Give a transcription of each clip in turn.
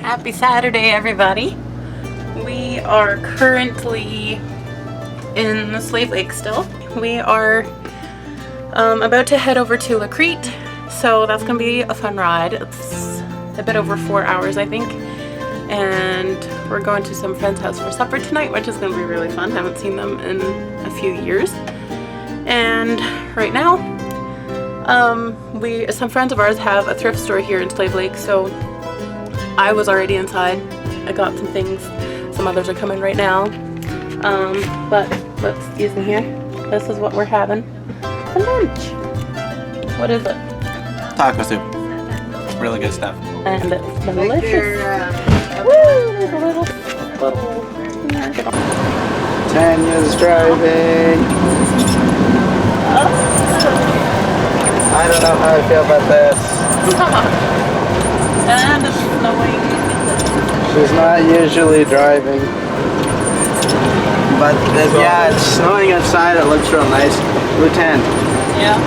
Happy Saturday, everybody. We are currently in the Slave Lake still. We are about to head over to Crete, so that's gonna be a fun ride. It's a bit over 4 hours, I think, and we're going to some friend's house for supper tonight, which is gonna be really fun. Haven't seen them in a few years. And right now, some friends of ours have a thrift store here in Slave Lake, so I was already inside. I got some things. Some others are coming right now. But excuse me here. This is what we're having for lunch. What is it? Taco soup. Really good stuff. And it's delicious. Woo! There's a little. Tania's driving. I don't know how I feel about this. And it's snowing. She's not usually driving. But yeah, it's snowing outside. It looks real nice. Lieutenant. Yeah.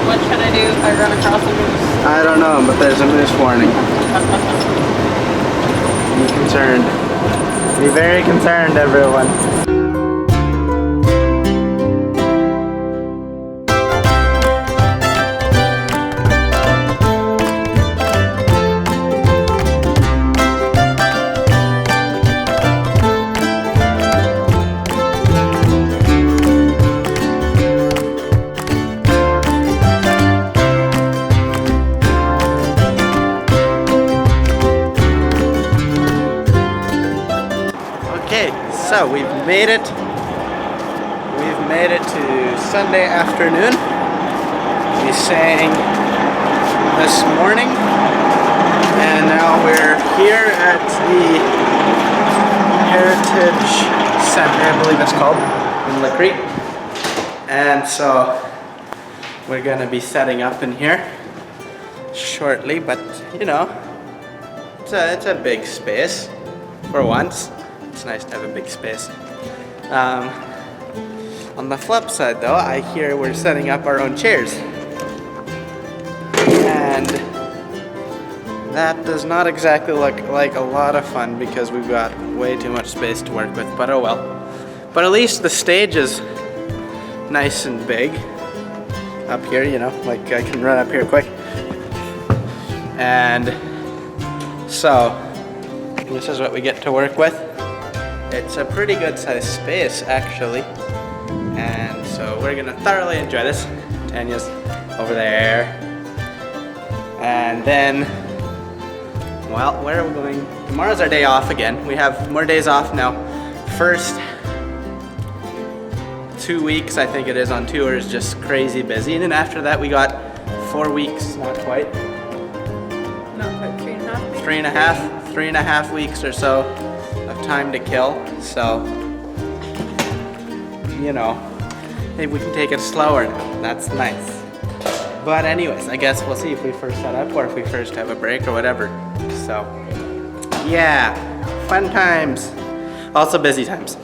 What should I do if I run across a moose? I don't know, but there's a moose warning. Be concerned. Be very concerned, everyone. So we've made it. We've made it to Sunday afternoon. We sang this morning, and now we're here at the Heritage Center, I believe it's called, in Crete. And so we're gonna be setting up in here shortly, but you know, it's a big space for once. It's nice to have a big space. On the flip side though, I hear we're setting up our own chairs. And that does not exactly look like a lot of fun because we've got way too much space to work with, but oh well. But at least the stage is nice and big up here, you know, like I can run up here quick. And so, this is what we get to work with. It's a pretty good sized space actually, and so we're gonna thoroughly enjoy this. Tania's over there, and then, well, where are we going? Tomorrow's our day off again. We have more days off now. First 2 weeks, I think it is, on tour is just crazy busy, and then after that we got 4 weeks, not quite. Not quite 3.5 weeks. 3.5 weeks or so of time to kill, so you know, maybe we can take it slower now. That's nice. But anyways, I guess we'll see if we first set up or if we first have a break or whatever. So yeah, fun times, also busy times.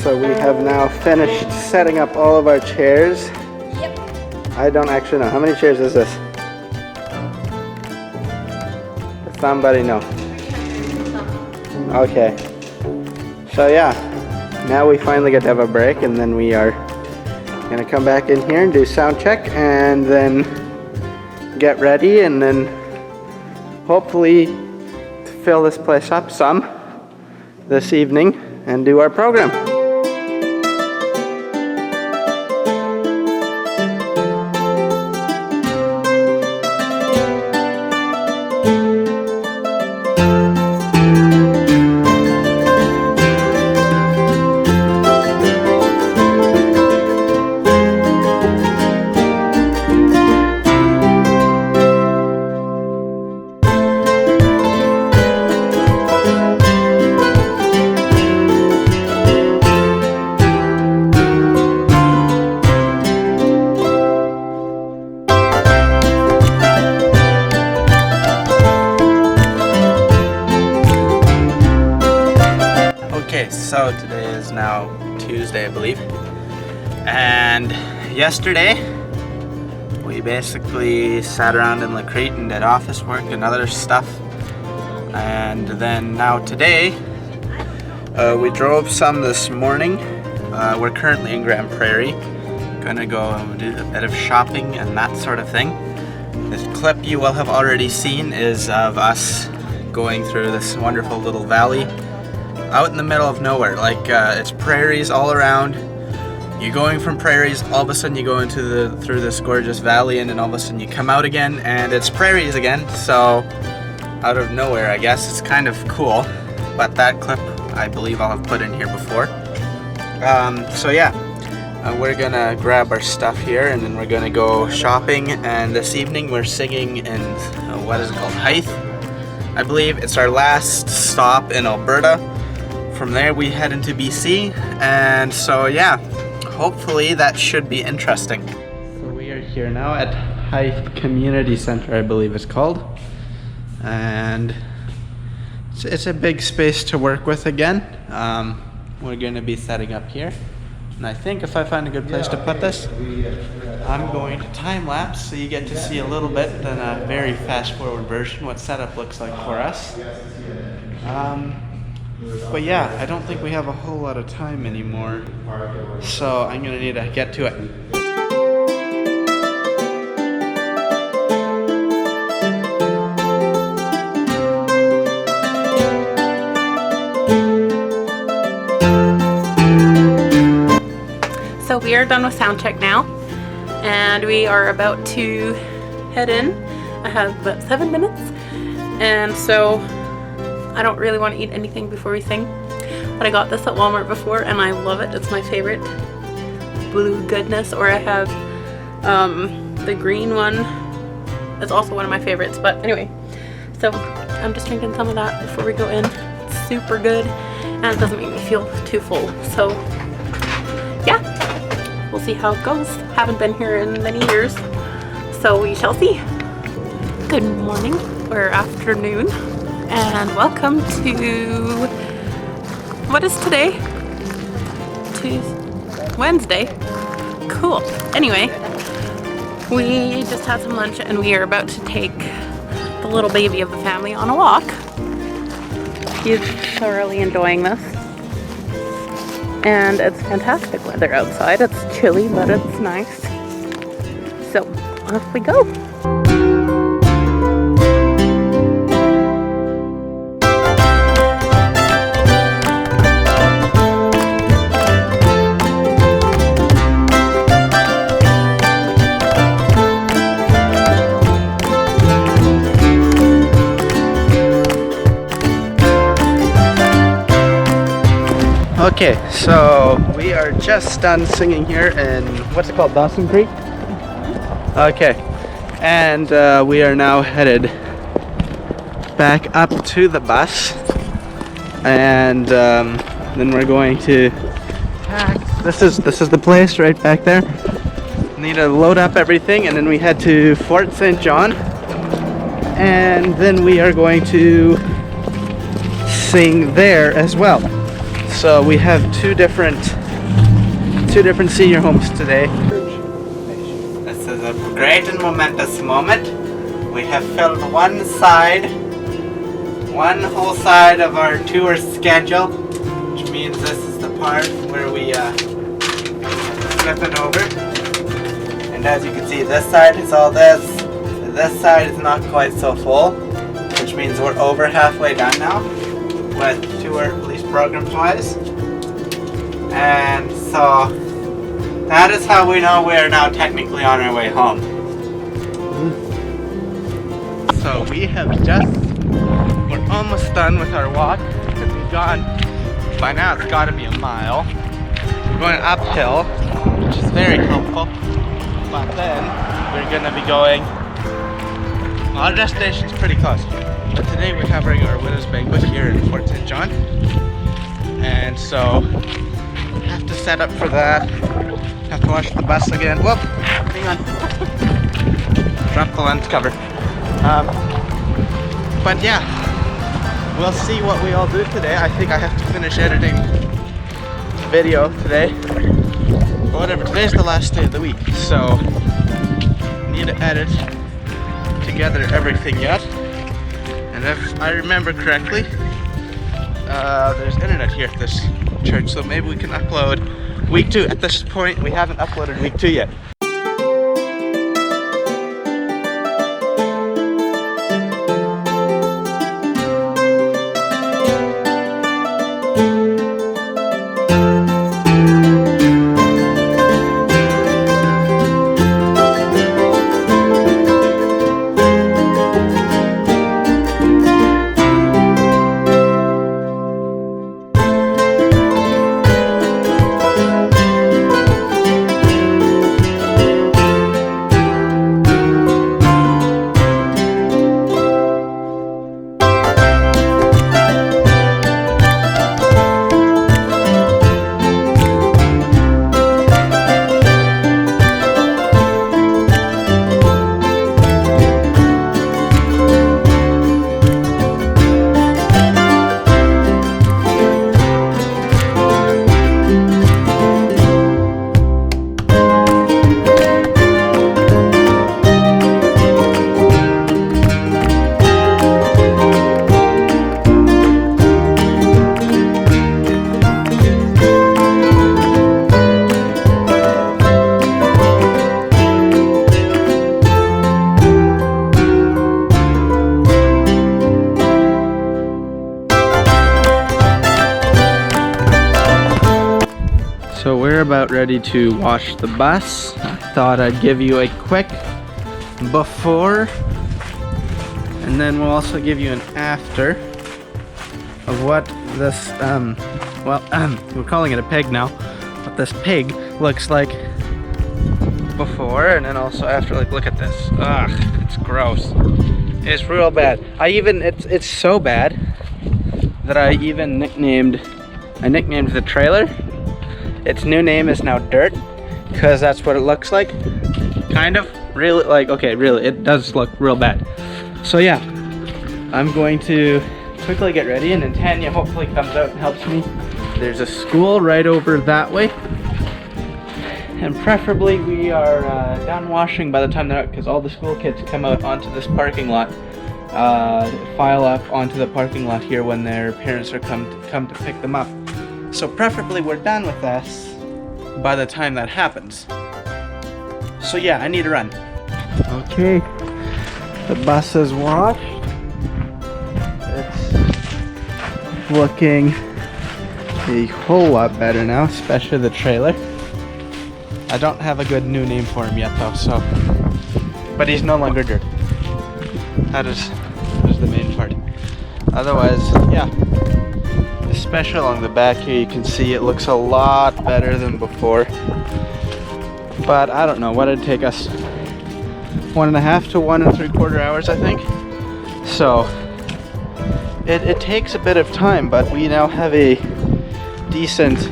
So we have now finished setting up all of our chairs. Yep. I don't actually know, how many chairs is this? Does somebody know? Okay, so yeah, now we finally get to have a break, and then we are gonna come back in here and do sound check and then get ready, and then hopefully fill this place up some this evening and do our program. So today is now Tuesday, I believe, and yesterday we basically sat around in Crete and did office work and other stuff. And then now today, we drove some this morning. We're currently in Grand Prairie. Gonna go do a bit of shopping and that sort of thing. This clip you will have already seen is of us going through this wonderful little valley out in the middle of nowhere. Like it's prairies all around. You're going from prairies, all of a sudden you go into through this gorgeous valley, and then all of a sudden you come out again and it's prairies again. So out of nowhere, I guess. It's kind of cool. But that clip I believe I'll have put in here before. So yeah, we're gonna grab our stuff here and then we're gonna go shopping, and this evening we're singing in what is it called, Hythe, I believe. It's our last stop in Alberta. From there we head into BC, and so yeah, hopefully that should be interesting. So we are here now at Hythe Community Center, I believe it's called, and it's a big space to work with again. We're going to be setting up here, and I think if I find a good place to put this, I'm going to time lapse so you get to see a little bit in a very fast forward version what setup looks like for us. But yeah, I don't think we have a whole lot of time anymore, so I'm going to need to get to it. So we are done with sound check now, and we are about to head in. I have about 7 minutes, and so I don't really want to eat anything before we sing. But I got this at Walmart before, and I love it. It's my favorite blue goodness. Or I have the green one. It's also one of my favorites. But anyway, so I'm just drinking some of that before we go in. It's super good, and it doesn't make me feel too full. So yeah, we'll see how it goes. Haven't been here in many years, so we shall see. Good morning or afternoon, and welcome to, what is today? Wednesday. Cool. Anyway, we just had some lunch and we are about to take the little baby of the family on a walk. He's thoroughly enjoying this. And it's fantastic weather outside. It's chilly, but it's nice. So, off we go. Okay, so we are just done singing here in, what's it called, Dawson Creek? Okay, and we are now headed back up to the bus, and then we're going to pack. This is the place right back there. Need to load up everything, and then we head to Fort St. John, and then we are going to sing there as well. So we have two different senior homes today. This is a great and momentous moment. We have filled one whole side of our tour schedule, which means this is the part where we flip it over. And as you can see, this side is all this. This side is not quite so full, which means we're over halfway done now with tour, at least programs-wise. And so that is how we know we are now technically on our way home. So we have we're almost done with our walk. We've gone, by now it's got to be a mile. We're going uphill, which is very helpful. But then we're going to be going, well, our destination's pretty close. But today we're having our widow's banquet here in Fort St. John. And so have to set up for that. Have to wash the bus again. Whoop! Hang on. Drop the lens cover. But yeah, we'll see what we all do today. I think I have to finish editing the video today. But whatever, today's the last day of the week. So need to edit together everything yet. And if I remember correctly, there's internet here at this church, so maybe we can upload week 2. At this point, we haven't uploaded week 2 yet. So we're about ready to wash the bus. I thought I'd give you a quick before, and then we'll also give you an after of what this, we're calling it a pig now, what this pig looks like before, and then also after. Like, look at this. Ugh, it's gross. It's real bad. It's so bad that I even nicknamed the trailer. Its new name is now Dirt, because that's what it looks like. Kind of. Really, like, okay, really, it does look real bad. So yeah, I'm going to quickly get ready, and then Tanya hopefully comes out and helps me. There's a school right over that way. And preferably we are done washing by the time they're out, because all the school kids come out onto this parking lot, file up onto the parking lot here when their parents are come to pick them up. So preferably we're done with this by the time that happens. So yeah, I need to run. Okay, the bus is washed. It's looking a whole lot better now, especially the trailer. I don't have a good new name for him yet though, so. But he's no longer Dirt. That is the main part. Otherwise, yeah. Especially along the back here, you can see it looks a lot better than before. But I don't know, what did it take us? 1.5 to 1 3/4 hours, I think. So it takes a bit of time, but we now have a decent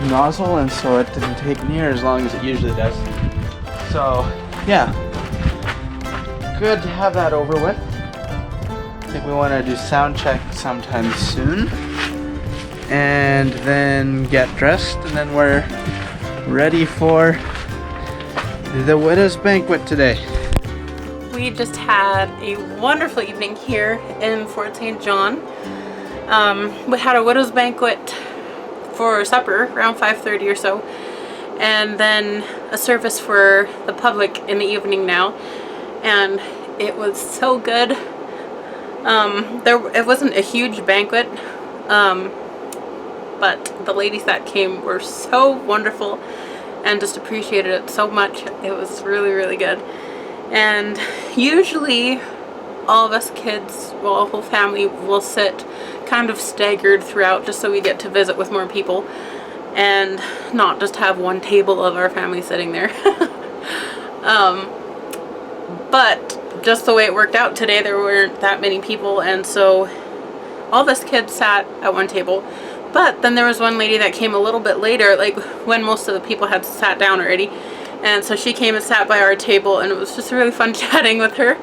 nozzle, and so it didn't take near as long as it usually does. So yeah, good to have that over with. I think we want to do sound check sometime soon, and then get dressed, and then we're ready for the widow's banquet today. We just had a wonderful evening here in Fort St. John. We had a widow's banquet for supper around 5:30 or so, and then a service for the public in the evening now, and it was so good. It wasn't a huge banquet, but the ladies that came were so wonderful and just appreciated it so much. It was really, really good. And usually all of us kids, well, a whole family, will sit kind of staggered throughout just so we get to visit with more people and not just have one table of our family sitting there. But just the way it worked out today, there weren't that many people, and so all of us kids sat at one table. But then there was one lady that came a little bit later, like when most of the people had sat down already, and so she came and sat by our table, and it was just really fun chatting with her.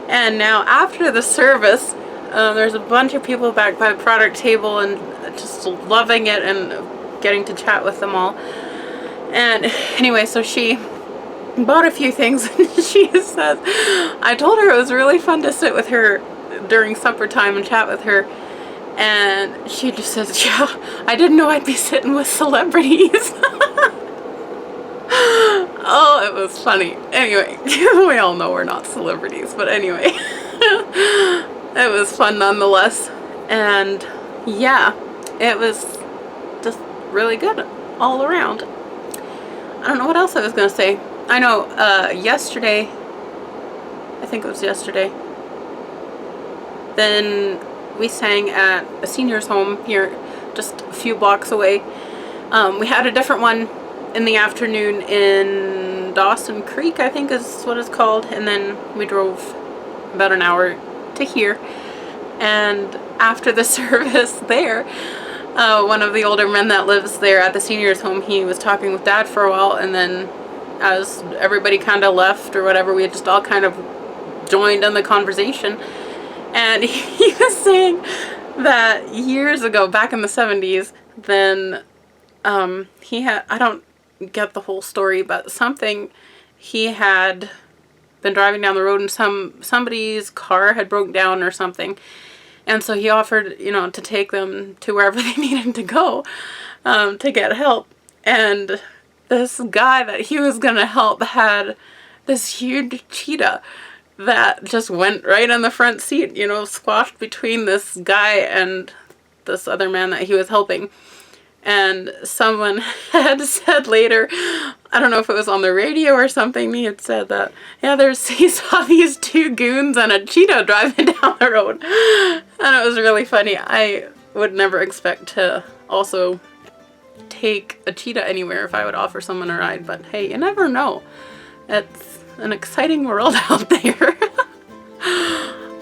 And now after the service, there's a bunch of people back by the product table and just loving it and getting to chat with them all. And anyway, so she bought a few things, and she says, I told her it was really fun to sit with her during supper time and chat with her. And she just says, yeah, I didn't know I'd be sitting with celebrities. Oh, it was funny. Anyway, we all know we're not celebrities, but anyway. It was fun nonetheless. And yeah, it was just really good all around. I don't know what else I was going to say. I know yesterday, I think it was yesterday, then we sang at a senior's home here just a few blocks away. We had a different one in the afternoon in Dawson Creek, I think is what it's called, and then we drove about an hour to here. And after the service there, one of the older men that lives there at the senior's home, he was talking with Dad for a while, and then as everybody kind of left or whatever, we had just all kind of joined in the conversation. And he was saying that years ago, back in the 70s, then he had, I don't get the whole story, but something, he had been driving down the road and somebody's car had broken down or something. And so he offered, you know, to take them to wherever they needed to go to get help. And this guy that he was going to help had this huge cheetah that just went right in the front seat, you know, squashed between this guy and this other man that he was helping. And someone had said later, I don't know if it was on the radio or something, he had said that, yeah, he saw these two goons and a cheetah driving down the road. And it was really funny. I would never expect to also take a cheetah anywhere if I would offer someone a ride, but hey, you never know. It's an exciting world out there.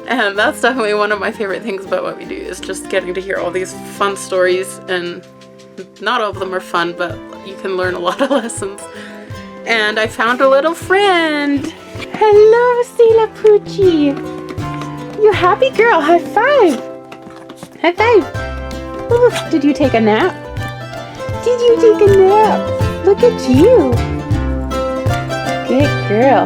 And that's definitely one of my favorite things about what we do, is just getting to hear all these fun stories. And not all of them are fun, but you can learn a lot of lessons. And I found a little friend. Hello, Sila Poochie. You happy girl. High five. High five. Ooh, did you take a nap? Did you take a nap? Look at you. Good girl.